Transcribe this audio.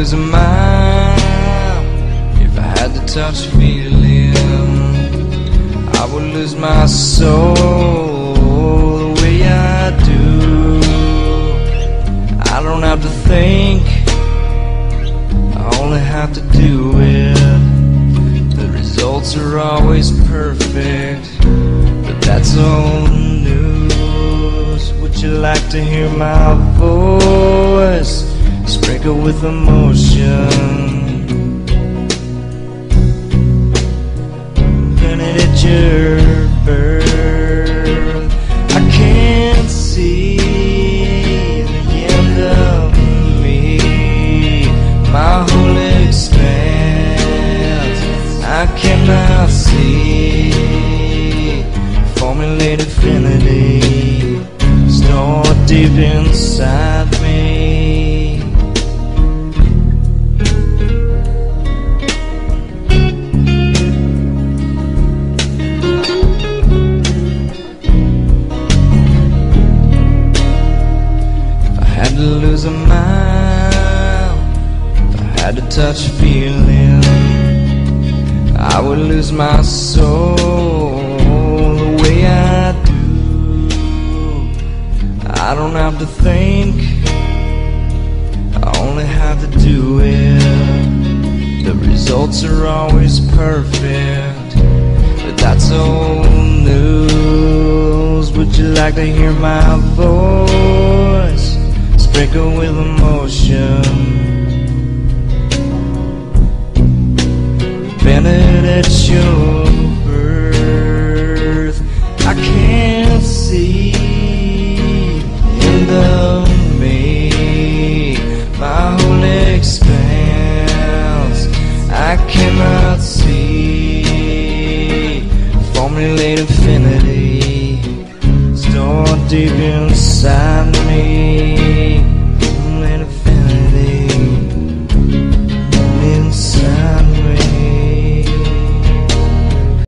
lose a mind, if I had to touch a feeling, I would lose my soul the way I do. I don't have to think, I only have to do it. The results are always perfect, but that's old news. Would you like to hear my voice sprinkled with emotion? Gonna hit your birth. I can't see the end of me, my whole expanse. I cannot see formulate infinity stored deep inside me. If I had to lose a mile, if I had to touch a feeling, I would lose my soul the way I do. I don't have to think, I only have to do it. The results are always perfect, but that's old news. Would you like to hear my voice sprinkled with emotion?